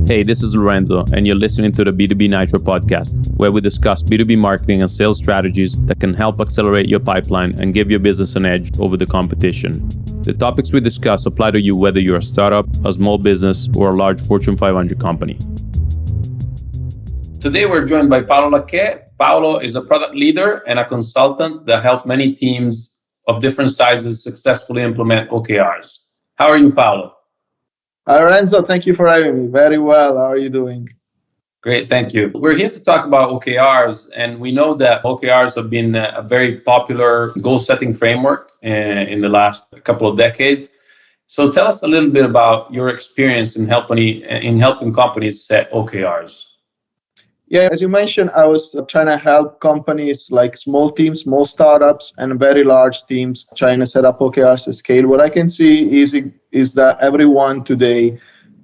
Hey, this is Lorenzo, and you're listening to the B2B Nitro podcast, where we discuss B2B marketing and sales strategies that can help accelerate your pipeline and give your business an edge over the competition. The topics we discuss apply to you whether you're a startup, a small business, or a large Fortune 500 company. Today, we're joined by Paolo Lacche. Paolo is a product leader and a consultant that helped many teams of different sizes successfully implement OKRs. How are you, Paolo? Hi, Lorenzo. Thank you for having me. Very well. How are you doing? Great, thank you. We're here to talk about OKRs, and we know that OKRs have been a very popular goal-setting framework in the last couple of decades. So tell us a little bit about your experience in helping companies set OKRs. Yeah, as you mentioned, I was trying to help companies like small teams, small startups, and very large teams trying to set up OKRs at scale. What I can see is that everyone today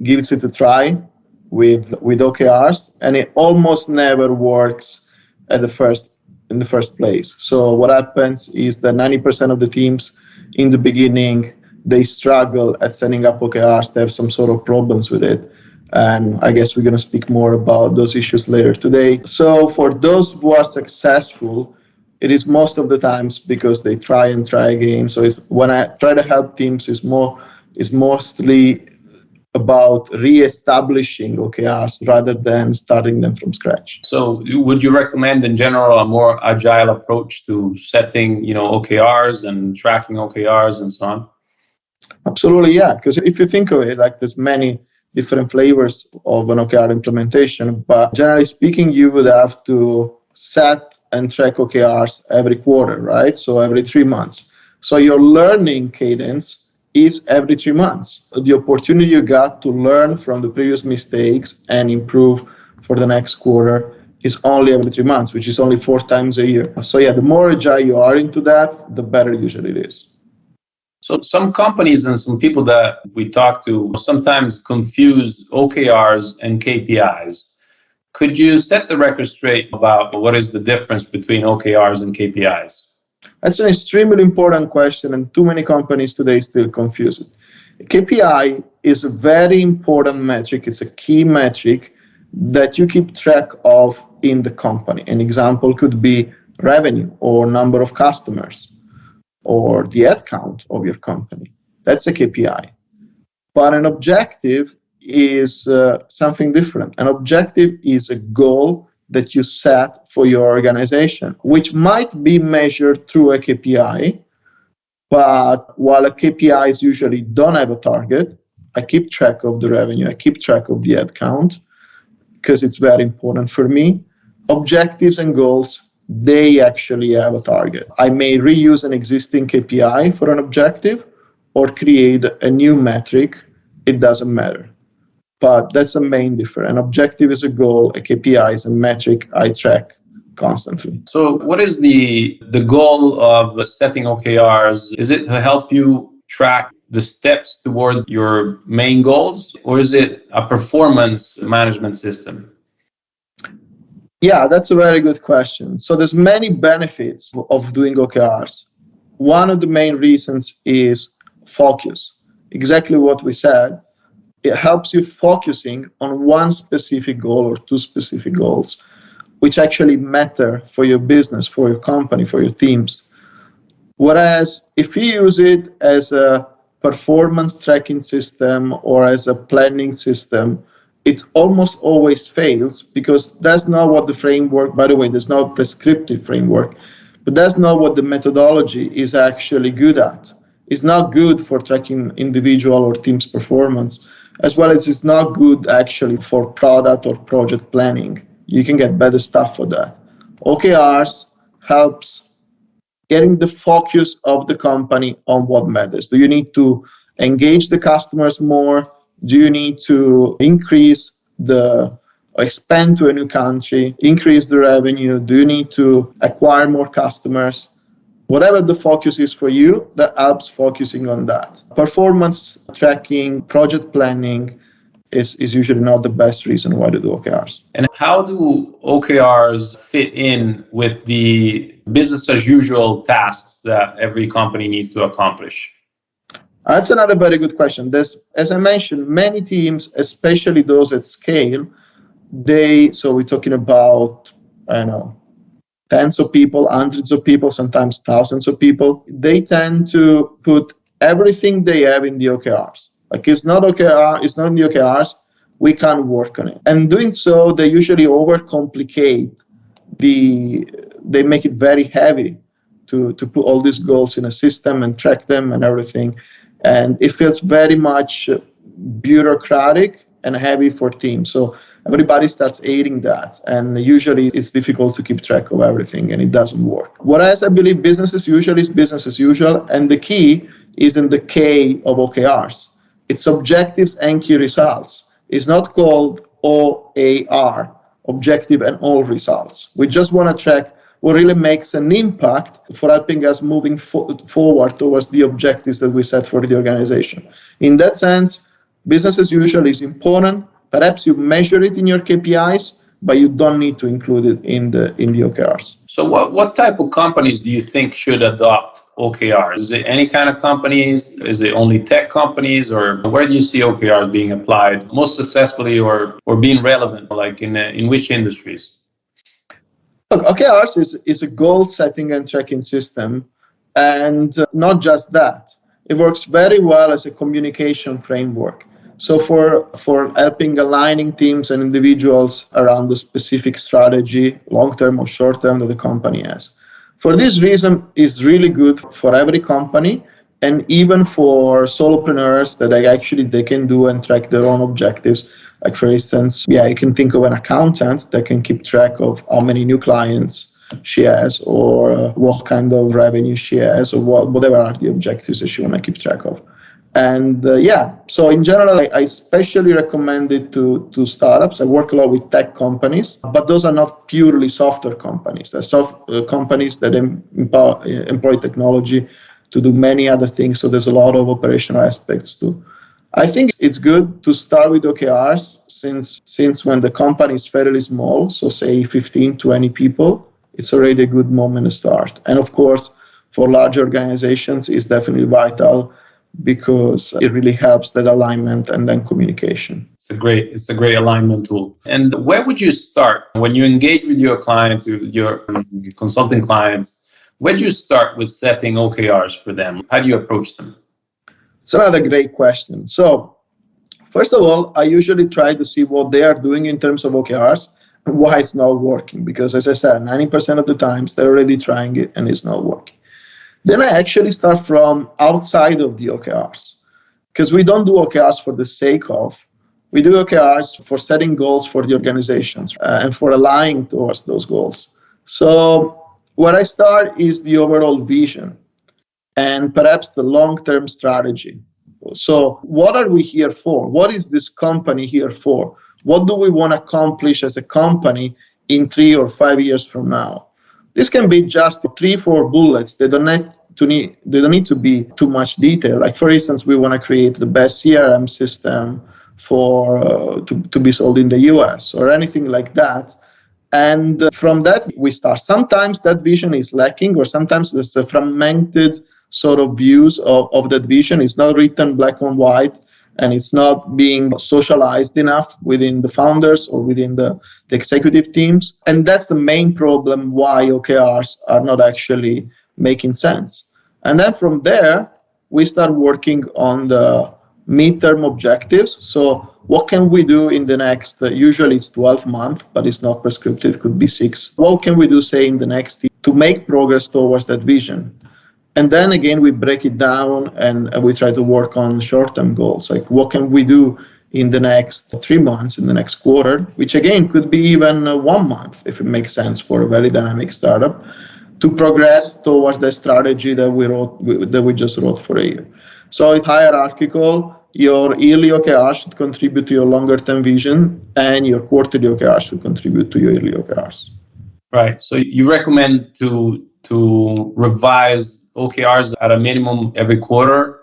gives it a try with OKRs, and it almost never works in the first place. So what happens is that 90% of the teams in the beginning, they struggle at setting up OKRs. They have some sort of problems with it. And I guess we're going to speak more about those issues later today. So for those who are successful, it is most of the times because they try and try again. So when I try to help teams, it's mostly about re-establishing OKRs rather than starting them from scratch. So would you recommend in general a more agile approach to setting, OKRs and tracking OKRs and so on? Absolutely, yeah. Because if you think of it, like there's many different flavors of an OKR implementation, but generally speaking, you would have to set and track OKRs every quarter, right? So every 3 months. So your learning cadence is every 3 months. The opportunity you got to learn from the previous mistakes and improve for the next quarter is only every 3 months, which is only 4 times a year. So yeah, the more agile you are into that, the better usually it is. So some companies and some people that we talk to sometimes confuse OKRs and KPIs. Could you set the record straight about what is the difference between OKRs and KPIs? That's an extremely important question, and too many companies today still confuse it. KPI is a very important metric. It's a key metric that you keep track of in the company. An example could be revenue or number of customers, or the head count of your company. That's a KPI. But an objective is something different. An objective is a goal that you set for your organization, which might be measured through a KPI. But while a KPIs usually don't have a target, I keep track of the revenue, I keep track of the head count, because it's very important for me. Objectives and goals, they actually have a target. I may reuse an existing KPI for an objective or create a new metric. It doesn't matter. But that's the main difference. An objective is a goal, a KPI is a metric I track constantly. So what is the goal of setting OKRs? Is it to help you track the steps towards your main goals, or is it a performance management system? Yeah, that's a very good question. So there's many benefits of doing OKRs. One of the main reasons is focus. Exactly what we said. It helps you focusing on one specific goal or 2 specific goals, which actually matter for your business, for your company, for your teams. Whereas if you use it as a performance tracking system or as a planning system, it almost always fails, because that's not what the framework, by the way, there's no prescriptive framework, but that's not what the methodology is actually good at. It's not good for tracking individual or team's performance, as well as it's not good actually for product or project planning. You can get better stuff for that. OKRs helps getting the focus of the company on what matters. Do you need to engage the customers more? Do you need to expand to a new country, increase the revenue? Do you need to acquire more customers? Whatever the focus is for you, that helps focusing on that. Performance tracking, project planning is usually not the best reason why to do OKRs. And how do OKRs fit in with the business as usual tasks that every company needs to accomplish? That's another very good question. As I mentioned, many teams, especially those at scale, so we're talking about, I don't know, tens of people, hundreds of people, sometimes thousands of people. They tend to put everything they have in the OKRs. Like it's not OKR, it's not in the OKRs, we can't work on it. And doing so, they usually overcomplicate they make it very heavy to put all these goals in a system and track them and everything. And it feels very much bureaucratic and heavy for teams. So everybody starts hating that. And usually it's difficult to keep track of everything and it doesn't work. Whereas I believe business as usual is business as usual. And the key is in the K of OKRs. It's objectives and key results. It's not called OAR, objective and all results. We just want to track what really makes an impact for helping us moving forward towards the objectives that we set for the organization. In that sense, business as usual is important. Perhaps you measure it in your KPIs, but you don't need to include it in the OKRs. So what type of companies do you think should adopt OKRs? Is it any kind of companies? Is it only tech companies? Or where do you see OKRs being applied most successfully or being relevant, like in which industries? Look, OKRs is a goal setting and tracking system. And not just that, it works very well as a communication framework. So for helping aligning teams and individuals around the specific strategy, long-term or short-term, that the company has. For this reason, it's really good for every company and even for solopreneurs that they can do and track their own objectives. Like for instance, you can think of an accountant that can keep track of how many new clients she has or what kind of revenue she has or whatever are the objectives that she want to keep track of. And so in general, I especially recommend it to startups. I work a lot with tech companies, but those are not purely software companies. They're companies that employ technology to do many other things. So there's a lot of operational aspects too. I think it's good to start with OKRs since when the company is fairly small, so say 15, 20 people, it's already a good moment to start. And of course, for large organizations, it's definitely vital because it really helps that alignment and then communication. It's a great alignment tool. And where would you start when you engage with your clients, your consulting clients? Where do you start with setting OKRs for them? How do you approach them? It's another great question. So first of all, I usually try to see what they are doing in terms of OKRs and why it's not working. Because as I said, 90% of the times they're already trying it and it's not working. Then I actually start from outside of the OKRs, because we don't do OKRs for the sake of. We do OKRs for setting goals for the organizations and for aligning towards those goals. So where I start is the overall vision and perhaps the long-term strategy. So what are we here for? What is this company here for? What do we want to accomplish as a company in 3 or 5 years from now? This can be just 3-4 bullets. They don't need to be too much detail. Like for instance, we want to create the best CRM system to be sold in the US or anything like that. And from that we start. Sometimes that vision is lacking, or sometimes there's a fragmented sort of views of that vision. It's not written black and white, and it's not being socialized enough within the founders or within the executive teams. And that's the main problem why OKRs are not actually making sense. And then from there, we start working on the midterm objectives. So what can we do in the next, usually it's 12 months, but it's not prescriptive, could be 6. What can we do, say, in the next year to make progress towards that vision? And then again, we break it down and we try to work on short-term goals. Like what can we do in the next 3 months, in the next quarter, which again could be even 1 month if it makes sense for a very dynamic startup, to progress towards the strategy that we just wrote for a year. So it's hierarchical. Your yearly OKR should contribute to your longer-term vision, and your quarterly OKR should contribute to your yearly OKRs. Right. So you recommend to revise OKRs at a minimum every quarter?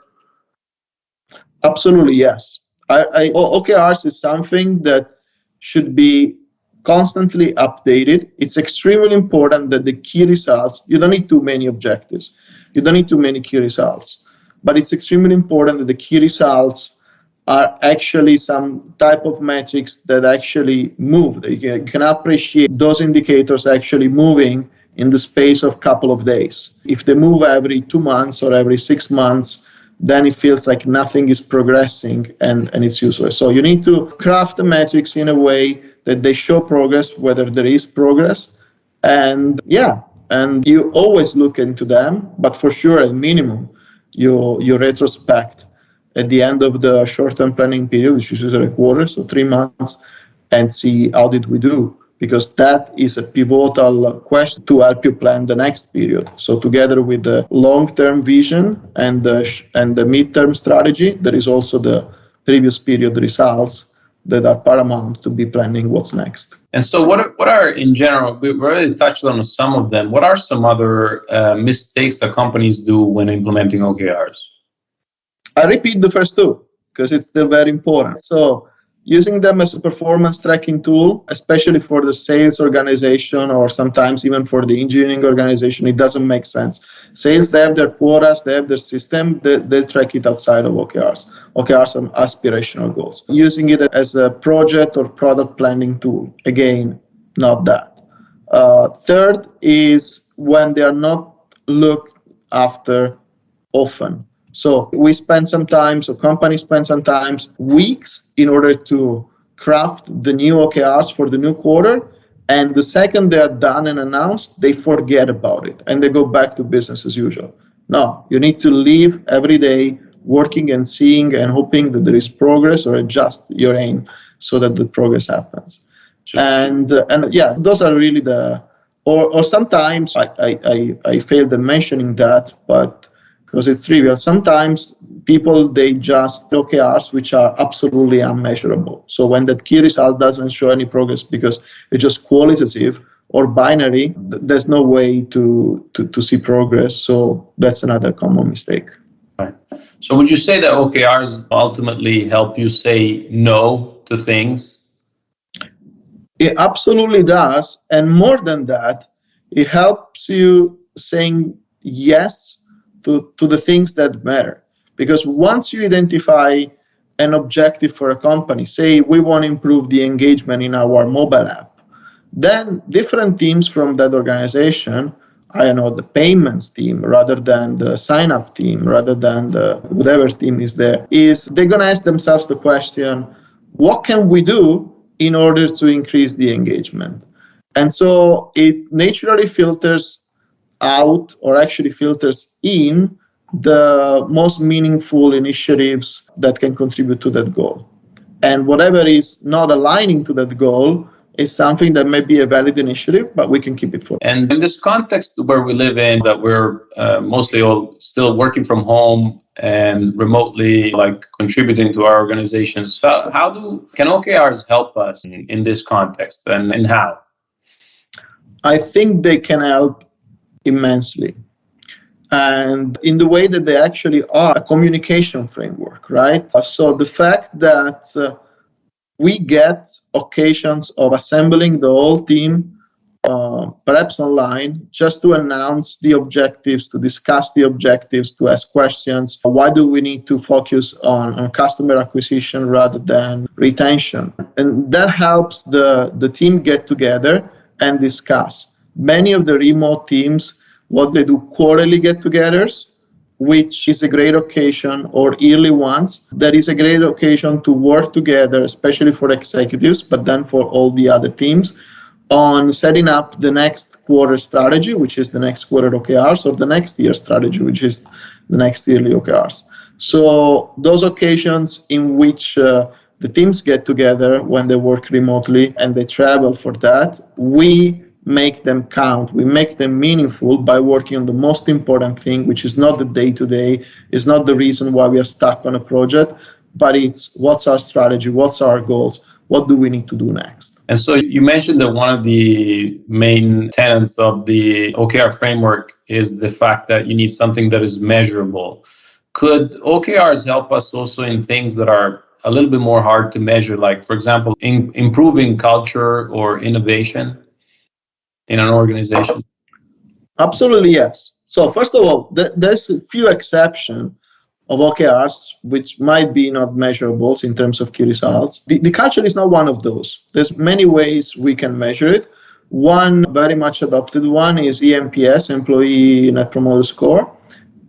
Absolutely, yes. OKRs is something that should be constantly updated. It's extremely important that the key results, you don't need too many objectives. You don't need too many key results. but it's extremely important that the key results are actually some type of metrics that actually move. You can appreciate those indicators actually moving in the space of a couple of days. If they move every 2 months or every 6 months, then it feels like nothing is progressing and it's useless. So you need to craft the metrics in a way that they show progress, whether there is progress. And and you always look into them, but for sure, at minimum, you retrospect at the end of the short-term planning period, which is usually a quarter, so 3 months, and see how did we do, because that is a pivotal question to help you plan the next period. So together with the long-term vision and the mid-term strategy, there is also the previous period results that are paramount to be planning what's next. And so what are in general, we already touched on some of them, what are some other mistakes that companies do when implementing OKRs? I repeat the first two because it's still very important. So using them as a performance tracking tool, especially for the sales organization or sometimes even for the engineering organization, it doesn't make sense. Sales, they have their quotas, they have their system, they track it outside of OKRs. OKRs are aspirational goals. Using it as a project or product planning tool, again, not that. Third is when they are not looked after often. So we spend sometimes, or companies spend sometimes weeks in order to craft the new OKRs for the new quarter. And the second they are done and announced, they forget about it and they go back to business as usual. No, you need to live every day working and seeing and hoping that there is progress or adjust your aim so that the progress happens. Sure. And yeah, those are really or sometimes I failed in mentioning that, but because it's trivial. Sometimes people, they just OKRs which are absolutely unmeasurable. So when that key result doesn't show any progress because it's just qualitative or binary, there's no way to see progress. So that's another common mistake. Right. So would you say that OKRs ultimately help you say no to things? It absolutely does. And more than that, it helps you saying yes to the things that matter. Because once you identify an objective for a company, say we want to improve the engagement in our mobile app, then different teams from that organization, I don't know, the payments team rather than the sign-up team, rather than the whatever team is there, they're going to ask themselves the question, what can we do in order to increase the engagement? And so it naturally filters out, or actually filters in, the most meaningful initiatives that can contribute to that goal. And whatever is not aligning to that goal is something that may be a valid initiative, but we can keep it for. And in this context where we live in, that we're mostly all still working from home and remotely, like contributing to our organizations, can OKRs help us in this context, and how? I think they can help immensely. And in the way that they actually are a communication framework, right? So the fact that we get occasions of assembling the whole team, perhaps online, just to announce the objectives, to discuss the objectives, to ask questions. Why do we need to focus on customer acquisition rather than retention? And that helps the team get together and discuss. Many of the remote teams, what they do, quarterly get-togethers, which is a great occasion, or yearly ones. That is a great occasion to work together, especially for executives, but then for all the other teams, on setting up the next quarter strategy, which is the next quarter OKRs, or the next year strategy, which is the next yearly OKRs. So those occasions in which the teams get together when they work remotely and they travel for that, we make them count, we make them meaningful by working on the most important thing, which is not the day-to-day, is not the reason why we are stuck on a project, but it's what's our strategy, what's our goals, what do we need to do next. And so you mentioned that one of the main tenets of the OKR framework is the fact that you need something that is measurable. Could OKRs help us also in things that are a little bit more hard to measure, like, for example, improving culture or innovation in an organization? Absolutely, yes. So first of all, there's a few exceptions of OKRs, which might be not measurables in terms of key results. The culture is not one of those. There's many ways we can measure it. One very much adopted one is ENPS, Employee Net Promoter Score.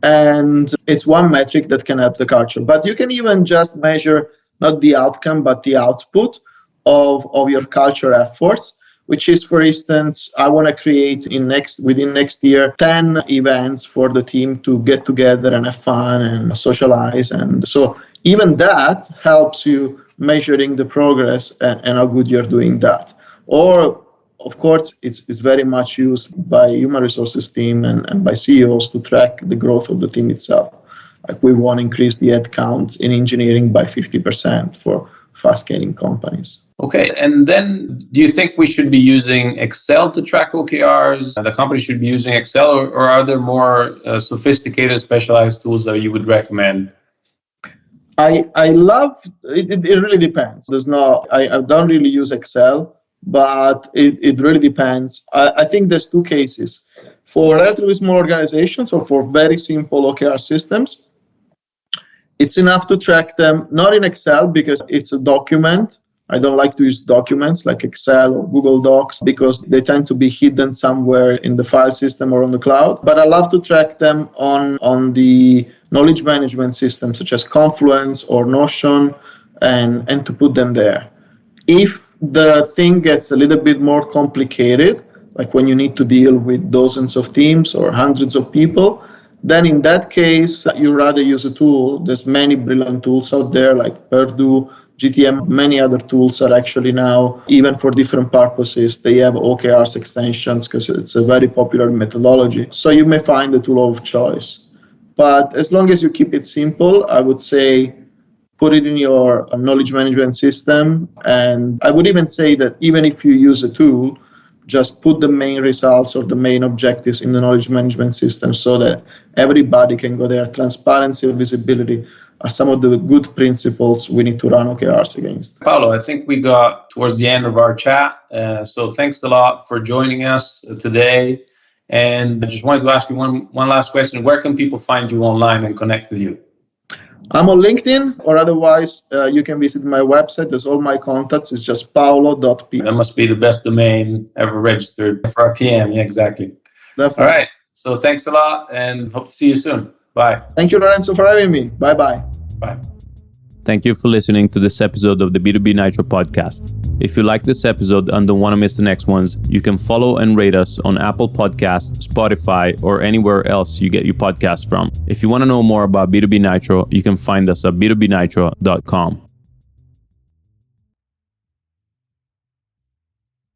And it's one metric that can help the culture. But you can even just measure not the outcome, but the output of your culture efforts, which is, for instance, I want to create within next year 10 events for the team to get together and have fun and socialize. And so even that helps you measuring the progress and how good you're doing that. Or, of course, it's very much used by human resources team and by CEOs to track the growth of the team itself. Like we want to increase the head count in engineering by 50% for fast-scaling companies. Okay, and then do you think we should be using Excel to track OKRs? The company should be using Excel, or are there more sophisticated, specialized tools that you would recommend? I love it. It really depends. I don't really use Excel, but it really depends. I think there's two cases. For relatively small organizations or for very simple OKR systems, it's enough to track them, not in Excel because it's a document. I don't like to use documents like Excel or Google Docs because they tend to be hidden somewhere in the file system or on the cloud. But I love to track them on the knowledge management system such as Confluence or Notion and to put them there. If the thing gets a little bit more complicated, like when you need to deal with dozens of teams or hundreds of people, then in that case, you rather use a tool. There's many brilliant tools out there like Purdue, GTM, many other tools are actually now, even for different purposes, they have OKRs extensions because it's a very popular methodology. So you may find the tool of choice. But as long as you keep it simple, I would say put it in your knowledge management system. And I would even say that even if you use a tool, just put the main results or the main objectives in the knowledge management system so that everybody can go there. Transparency and visibility are some of the good principles we need to run OKRs against. Paolo, I think we got towards the end of our chat. So thanks a lot for joining us today. And I just wanted to ask you one last question. Where can people find you online and connect with you? I'm on LinkedIn, or otherwise you can visit my website. There's all my contacts. It's just paolo.p. That must be the best domain ever registered for our PM. Yeah, exactly. Definitely. All right. So thanks a lot and hope to see you soon. Bye. Thank you, Lorenzo, for having me. Bye-bye. Bye. Thank you for listening to this episode of the B2B Nitro podcast. If you like this episode and don't want to miss the next ones, you can follow and rate us on Apple Podcasts, Spotify, or anywhere else you get your podcasts from. If you want to know more about B2B Nitro, you can find us at b2bnitro.com.